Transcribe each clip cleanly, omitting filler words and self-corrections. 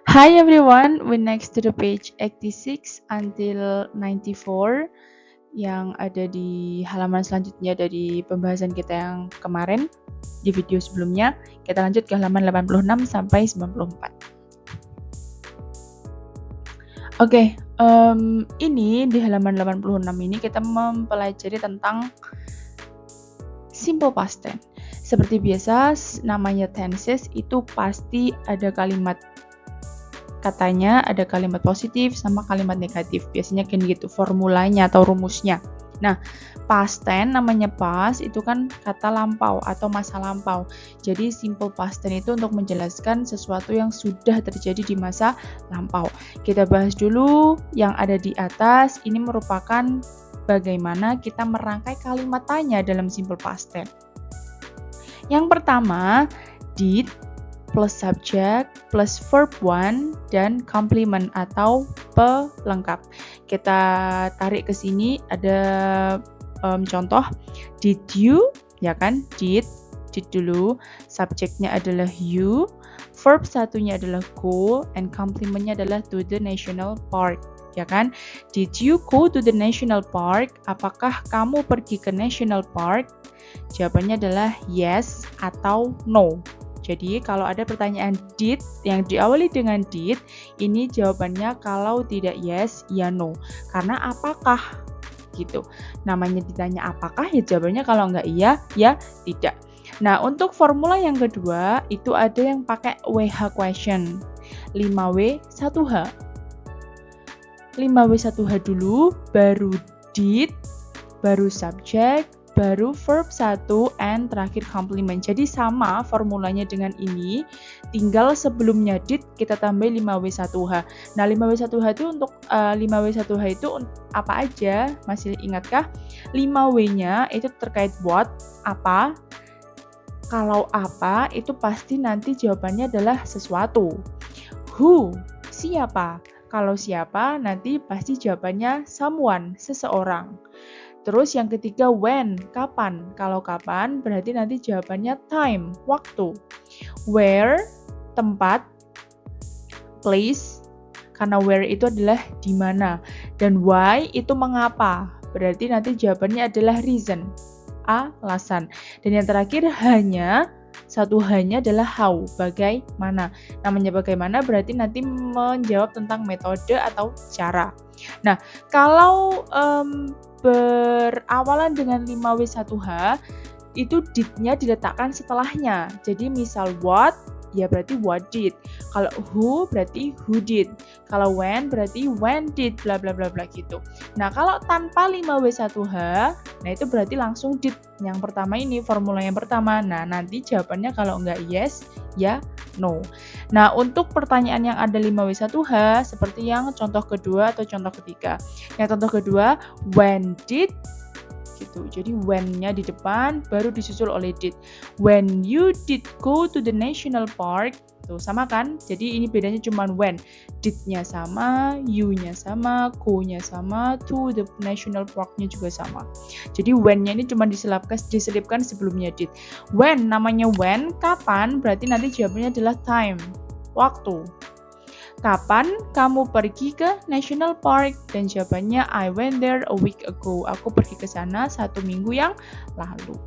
Hi everyone, we next to the page 86 until 94 yang ada di halaman selanjutnya dari pembahasan kita yang kemarin di video sebelumnya. Kita lanjut ke halaman 86 sampai 94. Oke, ini di halaman 86 ini kita mempelajari tentang simple past tense. Seperti biasa, namanya tenses itu pasti ada kalimat katanya, ada kalimat positif sama kalimat negatif. Biasanya kan gitu formulanya atau rumusnya. Nah, past tense namanya past itu kan kata lampau atau masa lampau. Jadi simple past tense itu untuk menjelaskan sesuatu yang sudah terjadi di masa lampau. Kita bahas dulu yang ada di atas. Ini merupakan bagaimana kita merangkai kalimat tanya dalam simple past tense. Yang pertama, did plus subject plus verb 1 dan complement atau pelengkap. Kita tarik ke sini ada contoh did you, ya kan? Did dulu, subjeknya adalah you, verb satunya adalah go, and complementnya adalah to the national park, ya kan? Did you go to the national park? Apakah kamu pergi ke national park? Jawabannya adalah yes atau no. Jadi kalau ada pertanyaan did yang diawali dengan did, ini jawabannya kalau tidak yes, ya no. Karena apakah gitu. Namanya ditanya apakah, ya jawabannya kalau enggak iya, ya tidak. Nah, untuk formula yang kedua, itu ada yang pakai WH question. 5W 1H. 5W 1H dulu, baru did, baru subject, baru verb 1, and terakhir complement. Jadi sama formulanya dengan ini, tinggal sebelumnya did kita tambah 5W1H. Nah, 5W1H itu untuk 5W1H itu apa aja? Masih ingatkah? 5W-nya itu terkait what, apa. Kalau apa, itu pasti nanti jawabannya adalah sesuatu. Who, siapa. Kalau siapa, nanti pasti jawabannya someone, seseorang. Terus yang ketiga when, kapan. Kalau kapan berarti nanti jawabannya time, waktu. Where, tempat. Place, karena where itu adalah di mana. Dan why itu mengapa. Berarti nanti jawabannya adalah reason, alasan. Dan yang terakhir hanya, satu hanya adalah how, bagaimana. Namanya bagaimana berarti nanti menjawab tentang metode atau cara. Nah, kalau berawalan dengan 5W1H, itu did-nya diletakkan setelahnya. Jadi misal what, ya berarti what did. Kalau who berarti who did. Kalau when berarti when did bla bla bla bla gitu. Nah, kalau tanpa 5W1H, nah itu berarti langsung did. Yang pertama ini formula yang pertama. Nah, nanti jawabannya kalau enggak yes, ya no. Nah, untuk pertanyaan yang ada 5W1H seperti yang contoh kedua atau contoh ketiga. Yang contoh kedua, when did gitu. Jadi when-nya di depan baru disusul oleh did. When you did go to the national park, tuh sama kan? Jadi ini bedanya cuma when. Did-nya sama, you-nya sama, go-nya sama, to the national park-nya juga sama. Jadi when-nya ini cuma diselipkan sebelumnya did. When, namanya when, kapan, berarti nanti jawabannya adalah time, waktu. Kapan kamu pergi ke National Park? Dan jawabannya I went there a week ago. Aku pergi ke sana 1 minggu yang lalu.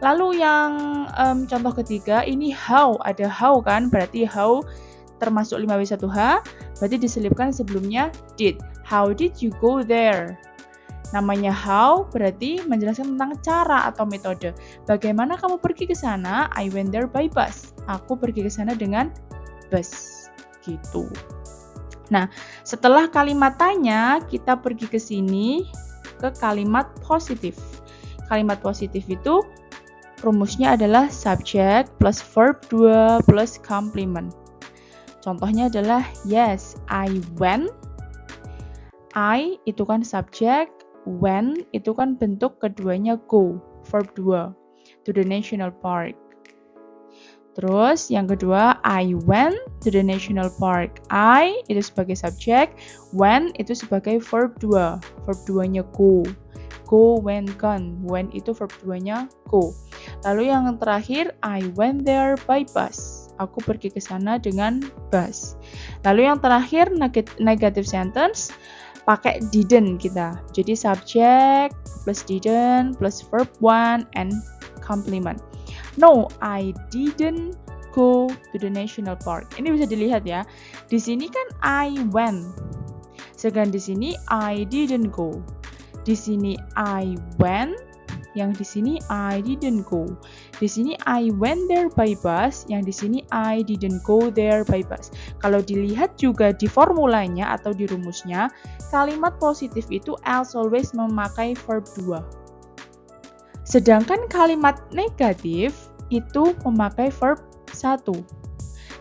Lalu yang contoh ketiga ini how, ada how kan? Berarti how termasuk 5W1H, berarti diselipkan sebelumnya did. How did you go there? Namanya how berarti menjelaskan tentang cara atau metode. Bagaimana kamu pergi ke sana? I went there by bus. Aku pergi ke sana dengan bus. Gitu. Nah, setelah kalimat tanya, kita pergi ke sini ke kalimat positif. Kalimat positif itu rumusnya adalah subject plus verb 2 plus complement. Contohnya adalah yes, I went. I itu kan subject, when itu kan bentuk keduanya go, verb 2, to the national park. Terus yang kedua, I went to the national park. I itu sebagai subjek, went itu sebagai verb 2. Verb 2-nya go. Go, went, gone. Went itu verb 2-nya go. Lalu yang terakhir, I went there by bus. Aku pergi ke sana dengan bus. Lalu yang terakhir negative sentence pakai didn't kita. Jadi subject plus didn't plus verb one and complement. No, I didn't go to the national park. Ini bisa dilihat ya. Di sini kan I went. Sedangkan di sini I didn't go. Di sini I went, yang di sini I didn't go. Di sini I went there by bus, yang di sini I didn't go there by bus. Kalau dilihat juga di formulanya atau di rumusnya, kalimat positif itu as always memakai verb 2. Sedangkan kalimat negatif itu memakai verb 1.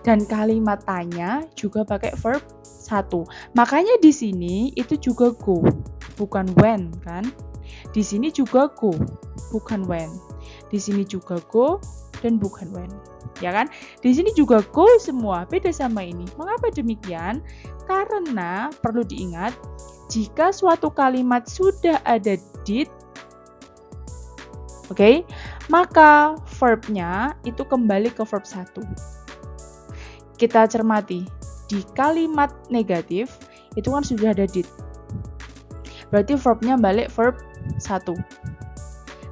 Dan kalimat tanya juga pakai verb 1. Makanya di sini itu juga go, bukan when kan? Di sini juga go, bukan when. Di sini juga go dan bukan when. Ya kan? Di sini juga go semua, beda sama ini. Mengapa demikian? Karena perlu diingat, jika suatu kalimat sudah ada did, oke, maka verbnya itu kembali ke verb 1. Kita cermati, di kalimat negatif itu kan sudah ada did. Berarti verbnya balik verb 1.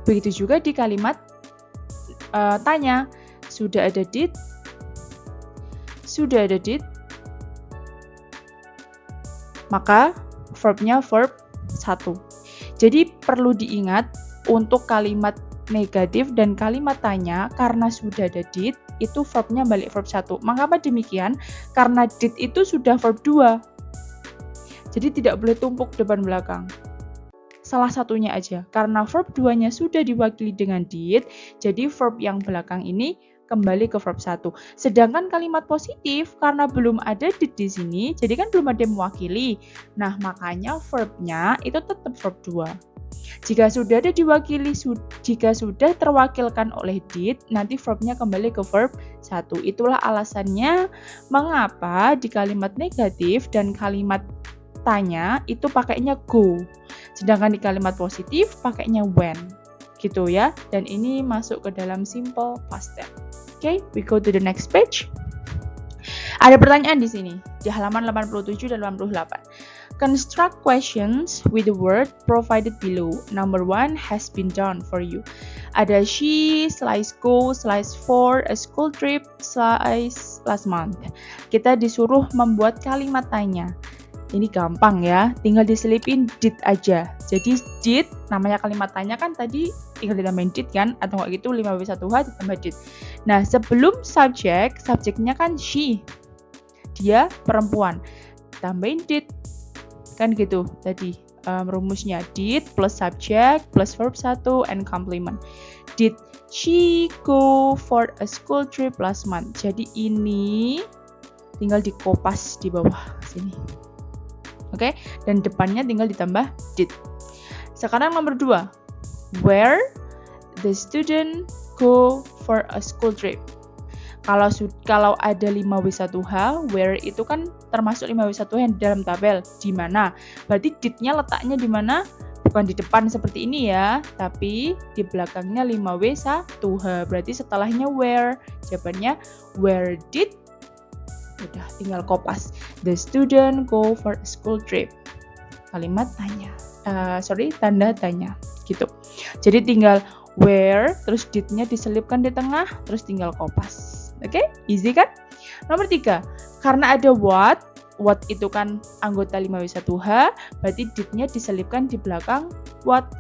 Begitu juga di kalimat tanya, sudah ada did, maka verbnya verb 1. Jadi perlu diingat untuk kalimat negatif dan kalimat tanya, karena sudah ada did, itu verbnya balik verb 1. Mengapa demikian? Karena did itu sudah verb 2. Jadi tidak boleh tumpuk depan belakang. Salah satunya aja. Karena verb 2-nya sudah diwakili dengan did, jadi verb yang belakang ini kembali ke verb 1. Sedangkan kalimat positif, karena belum ada did di sini, jadi kan belum ada yang mewakili. Nah, makanya verbnya itu tetap verb 2. Jika sudah ada diwakili, jika sudah terwakilkan oleh did, nanti verbnya kembali ke verb 1. Itulah alasannya mengapa di kalimat negatif dan kalimat tanya itu pakainya go. Sedangkan di kalimat positif pakainya when. Gitu ya. Dan ini masuk ke dalam simple past tense. Okay, we go to the next page. Ada pertanyaan di sini di halaman 87 dan 88. Construct questions with the word provided below. Number 1 has been done for you. Ada she, slice go, slice for, a school trip, slice last month. Kita disuruh membuat kalimat tanya. Ini gampang ya, tinggal diselipin did aja. Jadi did, namanya kalimat tanya kan tadi tinggal ditambahin did kan, atau nggak gitu 5W1H ditambah did. Nah, sebelum subjeknya kan she, dia perempuan, tambahin did, kan gitu tadi rumusnya, did plus subject plus verb 1 and complement. Did she go for a school trip last month? Jadi ini tinggal dikopas di bawah sini. Oke, dan depannya tinggal ditambah did. Sekarang nomor 2. Where the student go for a school trip. Kalau ada 5W1H, where itu kan termasuk 5W1H yang di dalam tabel. Di mana? Berarti did-nya letaknya di mana? Bukan di depan seperti ini ya, tapi di belakangnya 5W1H. Berarti setelahnya where. Jawabannya where did, udah tinggal kopas. The student go for a school trip. Kalimat tanya. Tanda tanya. Gitu. Jadi tinggal where, terus did-nya diselipkan di tengah, terus tinggal kopas. Oke? Easy kan? Nomor 3. Karena ada what itu kan anggota 5W1H, berarti did-nya diselipkan di belakang what.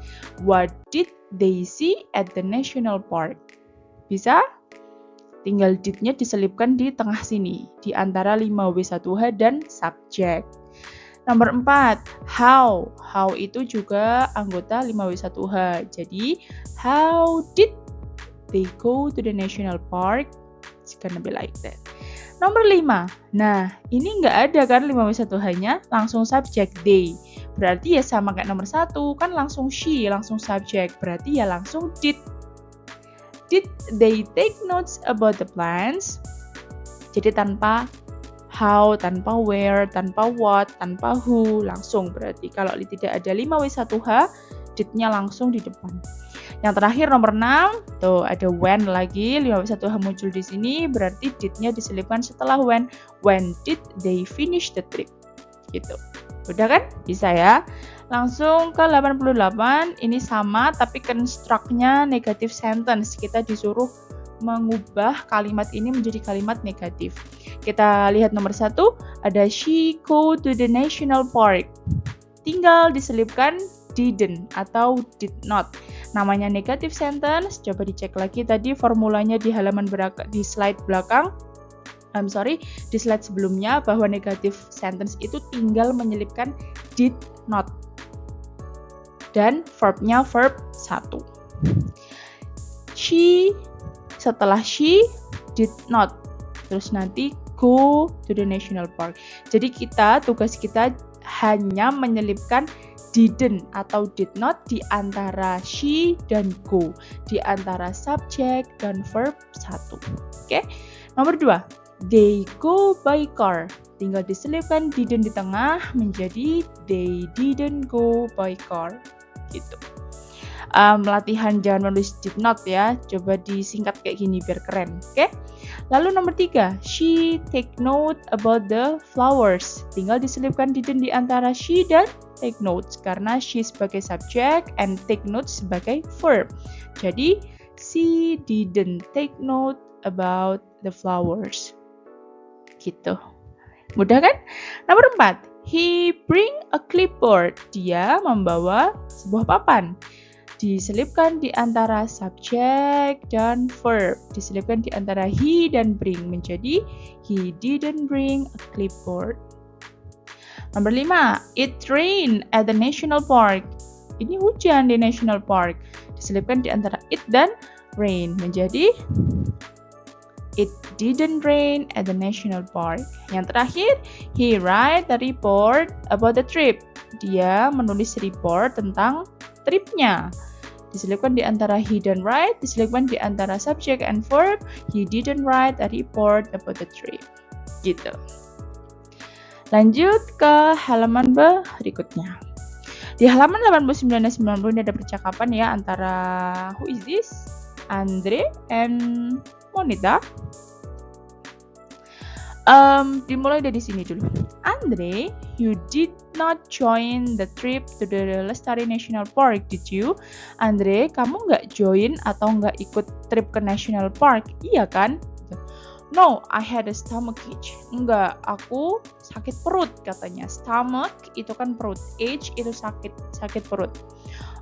What did they see at the national park? Bisa? Tinggal did-nya diselipkan di tengah sini, di antara 5W1H dan subject. Nomor 4, how. How itu juga anggota 5W1H. Jadi, how did they go to the national park? It's gonna be like that. Nomor 5, nah ini nggak ada kan 5W1H-nya, langsung subject they. Berarti ya sama kayak nomor 1, kan langsung she, langsung subject. Berarti ya langsung did. Did they take notes about the plans? Jadi tanpa how, tanpa where, tanpa what, tanpa who, langsung berarti. Kalau tidak ada 5W1H, did-nya langsung di depan. Yang terakhir nomor 6, tuh ada when lagi, 5+1H muncul di sini, berarti did-nya diselipkan setelah when. When did they finish the trip? Gitu. Udah kan? Bisa ya? Langsung ke 88, ini sama tapi construct-nya negative sentence. Kita disuruh mengubah kalimat ini menjadi kalimat negatif. Kita lihat nomor 1, ada she go to the national park. Tinggal diselipkan didn't atau did not. Namanya negative sentence. Coba dicek lagi tadi formulanya di halaman di slide belakang. Di slide sebelumnya bahwa negative sentence itu tinggal menyelipkan did not. Dan verbnya verb 1. She, setelah she, did not. Terus nanti go to the national park. Jadi tugas kita hanya menyelipkan didn't atau did not di antara she dan go. Di antara subject dan verb 1. Oke? Nomor 2. They go by car. Tinggal diselipkan didn't di tengah menjadi they didn't go by car. Gitu. Latihan jangan menulis did not ya. Coba disingkat kayak gini biar keren. Oke? Lalu nomor 3. She take note about the flowers. Tinggal diselipkan didn't di antara she dan take notes. Karena she sebagai subject and take notes sebagai verb. Jadi, she didn't take note about the flowers. Gitu. Mudah kan? Nomor 4. He bring a clipboard. Dia membawa sebuah papan. Diselipkan di antara subject dan verb. Diselipkan di antara he dan bring menjadi he didn't bring a clipboard. Nomor 5. It rain at the national park. Ini hujan di national park. Diselipkan di antara it dan rain menjadi it didn't rain at the national park. Yang terakhir, he write a report about the trip. Dia menulis report tentang tripnya. Diselipkan di antara he dan write, diselipkan di antara subject and verb. He didn't write a report about the trip. Gitu. Lanjut ke halaman berikutnya. Di halaman 89 dan 90 ini ada percakapan ya antara who is this? Andre and Monita. Dimulai dari sini dulu. Andre, you did not join the trip to the Lestari National Park, did you? Andre, kamu nggak join atau nggak ikut trip ke National Park, iya kan? No, I had a stomach ache. Enggak, aku sakit perut katanya. Stomach itu kan perut, ache itu sakit perut.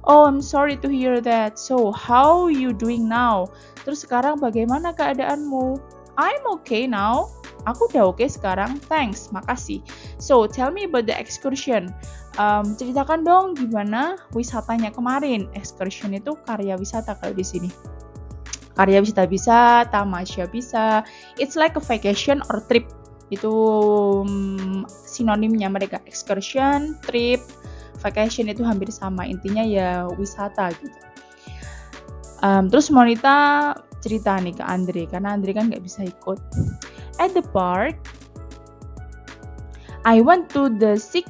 Oh, I'm sorry to hear that. So, how you doing now? Terus sekarang bagaimana keadaanmu? I'm okay now. Aku udah oke sekarang. Thanks, makasih. So, tell me about the excursion. Ceritakan dong gimana wisatanya kemarin. Excursion itu karya wisata kalau di sini. Karya wisata bisa, tamasya bisa. It's like a vacation or trip. Itu sinonimnya mereka. Excursion, trip, vacation itu hampir sama. Intinya ya wisata gitu. Terus Monita cerita nih ke Andre. Karena Andre kan nggak bisa ikut. At the park, I went to the 6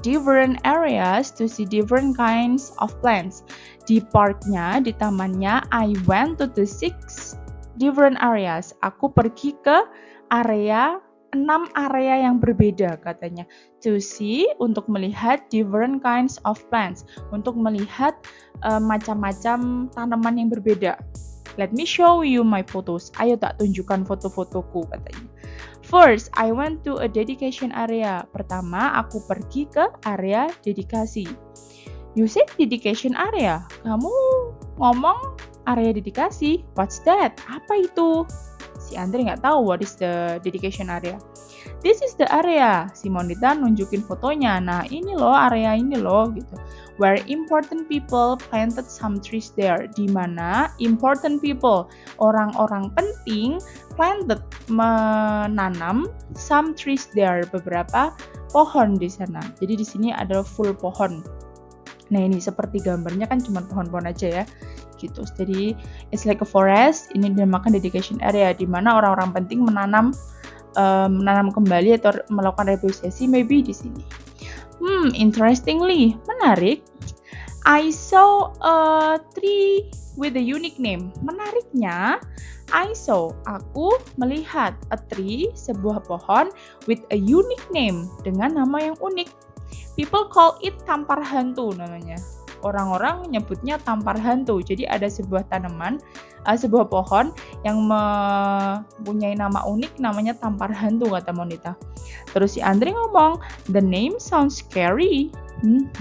different areas to see different kinds of plants. Di parknya, di tamannya, I went to the 6 different areas. Aku pergi ke 6 area yang berbeda katanya. To see, untuk melihat different kinds of plants. Untuk melihat macam-macam tanaman yang berbeda. Let me show you my photos. Ayo tak tunjukkan foto-fotoku katanya. First, I went to a dedication area. Pertama, aku pergi ke area dedikasi. You said dedication area. Kamu ngomong area dedikasi. What's that? Apa itu? Si Andre nggak tahu what is the dedication area. This is the area. Si Monita nunjukin fotonya. Nah, ini loh area ini loh gitu. Where important people planted some trees there. Di mana important people, orang-orang penting, planted, menanam some trees there, beberapa pohon di sana. Jadi di sini ada full pohon. Nah, ini seperti gambarnya kan cuma pohon-pohon aja ya. Gitu. Jadi it's like a forest. Ini dinamakan dedication area di mana orang-orang penting menanam kembali atau melakukan reposisi maybe di sini. Interestingly, menarik. I saw a tree with a unique name. Menariknya, aku melihat a tree, sebuah pohon with a unique name, dengan nama yang unik. People call it tampar hantu namanya. Orang-orang nyebutnya tampar hantu. Jadi ada sebuah tanaman, sebuah pohon yang mempunyai nama unik, namanya tampar hantu, kata Monita. Terus si Andre ngomong, the name sounds scary.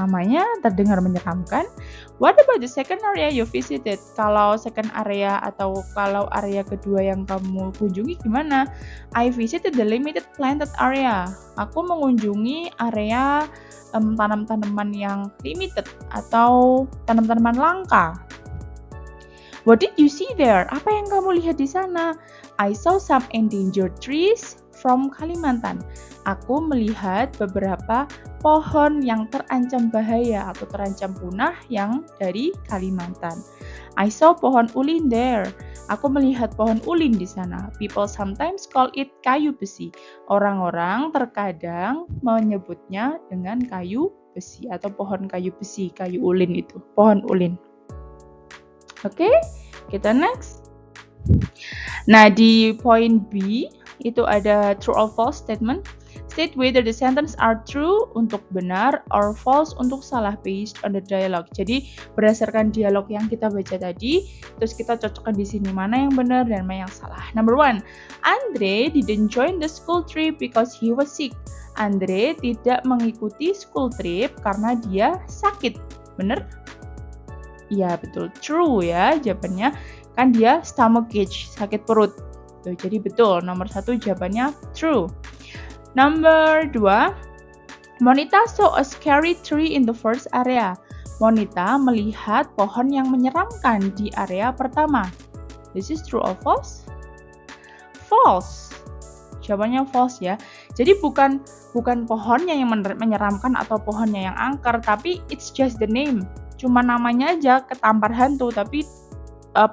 Namanya terdengar menyeramkan. What about the second area you visited? Kalau second area atau kalau area kedua yang kamu kunjungi gimana? I visited the limited planted area. Aku mengunjungi area tanam-tanaman yang limited atau tanam-tanaman langka. What did you see there? Apa yang kamu lihat di sana? I saw some endangered trees from Kalimantan. Aku melihat beberapa pohon yang terancam bahaya atau terancam punah yang dari Kalimantan. I saw pohon ulin there. Aku melihat pohon ulin di sana. People sometimes call it kayu besi. Orang-orang terkadang menyebutnya dengan kayu besi atau pohon kayu besi, kayu ulin itu, pohon ulin. Oke, kita next. Nah, di poin B itu ada true or false statement. State whether the sentence are true untuk benar or false untuk salah based on the dialogue. Jadi berdasarkan dialog yang kita baca tadi, terus kita cocokkan di sini mana yang benar dan mana yang salah. Number 1, Andre didn't join the school trip because he was sick. Andre tidak mengikuti school trip karena dia sakit. Benar? Iya, betul. True ya jawabannya. Kan dia stomachache, sakit perut. Tuh, jadi betul. Nomor 1 jawabannya true. Number 2, Monita saw a scary tree in the first area. Monita melihat pohon yang menyeramkan di area pertama. This is true or false? False. Jawabannya false ya. Jadi bukan pohonnya yang menyeramkan atau pohonnya yang angker, tapi it's just the name. Cuma namanya aja ketampar hantu, tapi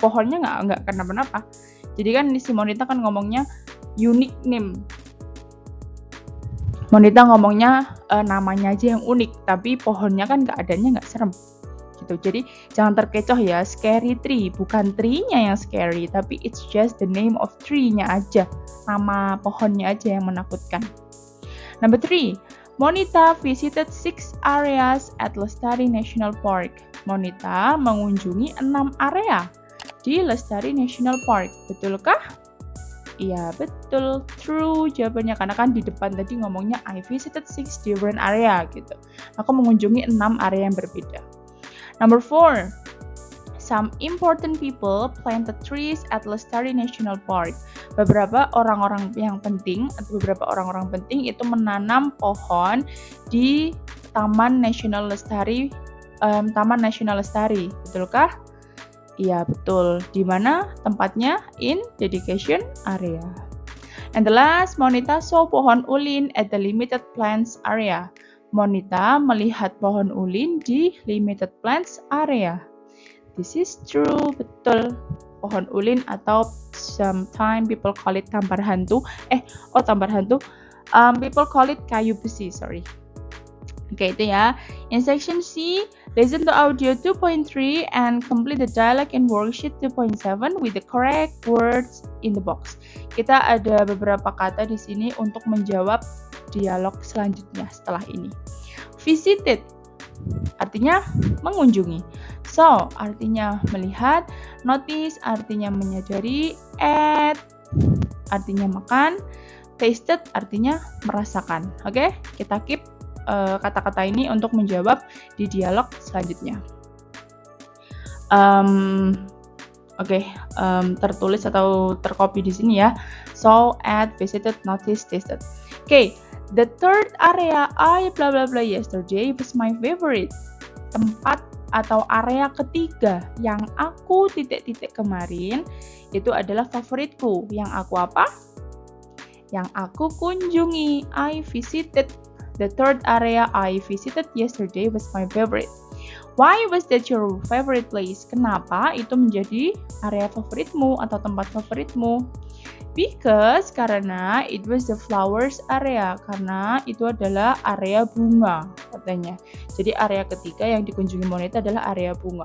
pohonnya nggak kenapa-napa. Jadi kan si Monita kan ngomongnya unique name. Monita ngomongnya namanya aja yang unik, tapi pohonnya kan nggak serem. Gitu. Jadi jangan terkecoh ya, scary tree, bukan tree-nya yang scary, tapi it's just the name of tree-nya aja. Nama pohonnya aja yang menakutkan. Number 3, Monita visited 6 areas at Lestari National Park. Monita mengunjungi 6 area di Lestari National Park. Betulkah? Iya, betul. True jawabannya, karena kan di depan tadi ngomongnya I visited 6 different area gitu. Aku mengunjungi 6 area yang berbeda. Number 4, some important people planted trees at Lestari National Park. Beberapa orang-orang yang penting atau beberapa orang-orang penting itu menanam pohon di Taman Nasional Lestari. Betulkah? Iya, betul. Di mana tempatnya? In dedication area. And the last, Monita saw pohon ulin at the limited plants area. Monita melihat pohon ulin di limited plants area. This is true, betul. Pohon ulin atau sometimes people call it tampar hantu. Tampar hantu. People call it kayu besi, sorry. Oke, itu ya. In section C, listen to audio 2.3 and complete the dialogue in worksheet 2.7 with the correct words in the box. Kita ada beberapa kata di sini untuk menjawab dialog selanjutnya setelah ini. Visited artinya mengunjungi. So, artinya melihat. Notice artinya menyadari. Eat artinya makan. Tasted artinya merasakan. Oke, kita keep kata-kata ini untuk menjawab di dialog selanjutnya. Tertulis atau tercopy di sini ya. So, at, visited, noticed, tasted. The third area I blah blah blah yesterday was my favorite. Tempat atau area ketiga yang aku titik-titik kemarin itu adalah favoritku. Yang aku apa? Yang aku kunjungi. I visited. The third area I visited yesterday was my favorite. Why was that your favorite place? Kenapa itu menjadi area favoritmu atau tempat favoritmu? Karena it was the flowers area. Karena itu adalah area bunga. katanya. Jadi area ketiga yang dikunjungi Monita adalah area bunga.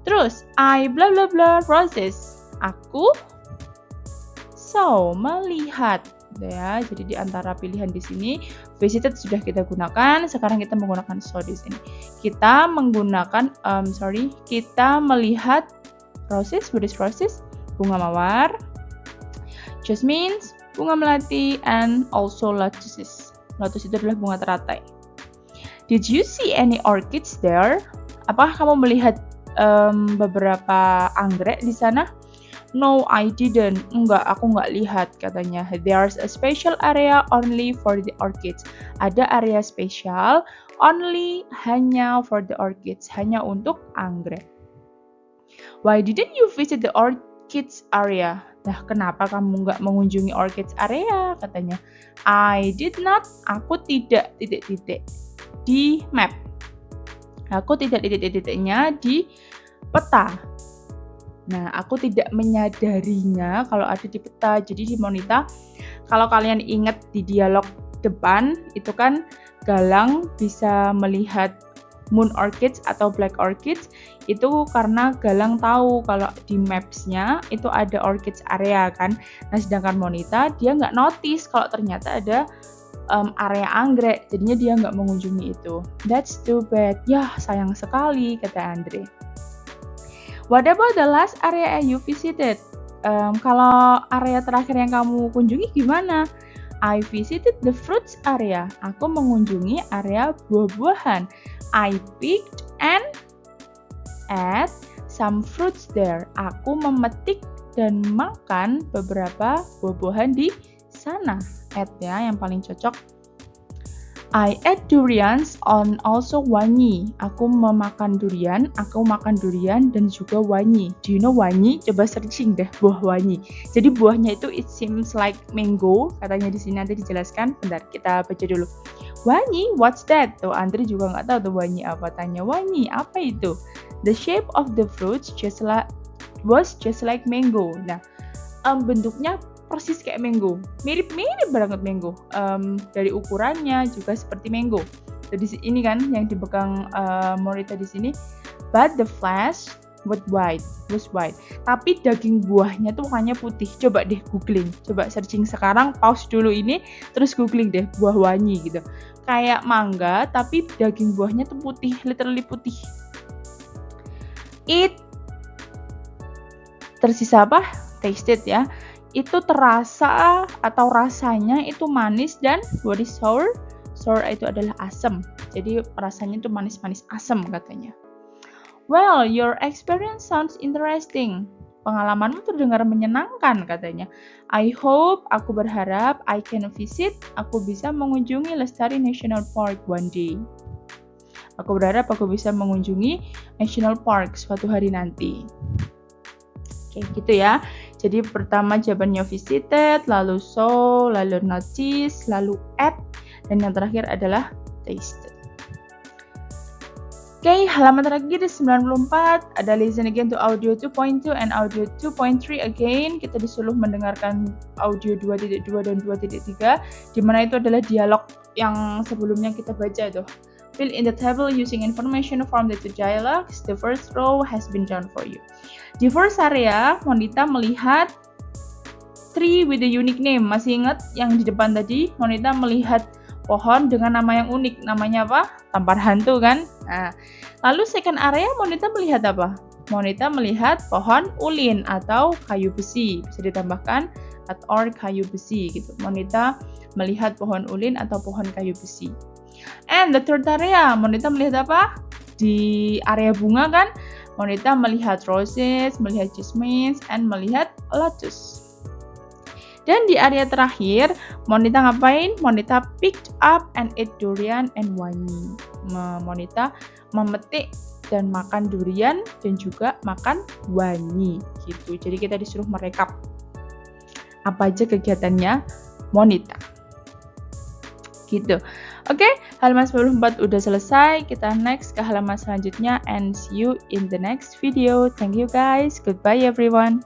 Terus, I blah blah blah roses. Aku melihat ya. Jadi di antara pilihan di sini visited sudah kita gunakan, sekarang kita menggunakan saw di sini. Kita menggunakan kita melihat roses, what is roses? Bunga mawar, jasmines, bunga melati, and also lotuses. Lotus itu adalah bunga teratai. Did you see any orchids there? Apakah kamu melihat beberapa anggrek di sana? No, I didn't. Enggak, aku nggak lihat katanya. There's a special area only for the orchids. Ada area spesial only hanya for the orchids, hanya untuk anggrek. Why didn't you visit the orchids area? Nah, kenapa kamu nggak mengunjungi orchids area? Katanya. I did not. Aku tidak titik-titik di map. Aku tidak titik-titiknya di peta. Nah, aku tidak menyadarinya kalau ada di peta. Jadi di Monita, kalau kalian ingat di dialog depan, itu kan Galang bisa melihat moon orchids atau black orchids, itu karena Galang tahu kalau di maps-nya itu ada orchids area kan. Nah, sedangkan Monita, dia nggak notice kalau ternyata ada area anggrek, jadinya dia nggak mengunjungi itu. That's too bad. Yah, sayang sekali, kata Andre. What about the last area you visited? Kalau area terakhir yang kamu kunjungi gimana? I visited the fruits area. Aku mengunjungi area buah-buahan. I picked and ate some fruits there. Aku memetik dan makan beberapa buah-buahan di sana. Ate ya, yang paling cocok. I ate durians and also wangi. Aku makan durian dan juga wangi. Do you know wangi? Coba searching deh buah wangi. Jadi buahnya itu it seems like mango. Katanya di sini nanti dijelaskan. Bentar, kita baca dulu. Wangi, what's that? Tuh, Andri juga nggak tahu tuh wangi apa. Tanya wangi, apa itu? The shape of the fruits was just like mango. Nah, bentuknya persis kayak mango, mirip-mirip banget mango. Dari ukurannya juga seperti mango. Jadi ini kan yang dipegang Monita di sini. But the flesh was white. Tapi daging buahnya tuh warnanya putih. Coba deh googling, coba searching sekarang, pause dulu ini, terus googling deh buah wangi gitu. Kayak mangga, tapi daging buahnya tuh putih, literally putih. It tersisa apa? Tasted ya. Itu terasa atau rasanya itu manis dan what is sour? Sour itu adalah asam. Jadi rasanya itu manis-manis asam katanya. Well, your experience sounds interesting. Pengalamanmu terdengar menyenangkan katanya. I hope, aku berharap I can visit, aku bisa mengunjungi Lestari National Park one day. Aku berharap aku bisa mengunjungi National Park suatu hari nanti. Oke, gitu ya. Jadi pertama jawabannya visited, lalu saw, lalu notice, lalu ate, dan yang terakhir adalah tasted. Oke, halaman terakhir 94, ada listen again to audio 2.2 and audio 2.3 again. Kita disuruh mendengarkan audio 2.2 dan 2.3, di mana itu adalah dialog yang sebelumnya kita baca tuh. Fill in the table using information from the two dialogues. The first row has been done for you. Di first area, Monita melihat tree with a unique name. Masih ingat yang di depan tadi? Monita melihat pohon dengan nama yang unik. Namanya apa? Tampar hantu kan? Nah, lalu second area, Monita melihat apa? Monita melihat pohon ulin atau kayu besi. Bisa ditambahkan or kayu besi gitu. Monita melihat pohon ulin atau pohon kayu besi. And the third area, Monita melihat apa? Di area bunga kan? Monita melihat roses, melihat jasmines, and melihat lotus. Dan di area terakhir, Monita ngapain? Monita picked up and ate durian and wangi. Monita memetik dan makan durian dan juga makan wangi gitu. Jadi kita disuruh merekap apa aja kegiatannya Monita. Gitu. Oke, halaman 94 udah selesai. Kita next ke halaman selanjutnya and see you in the next video. Thank you guys. Goodbye everyone.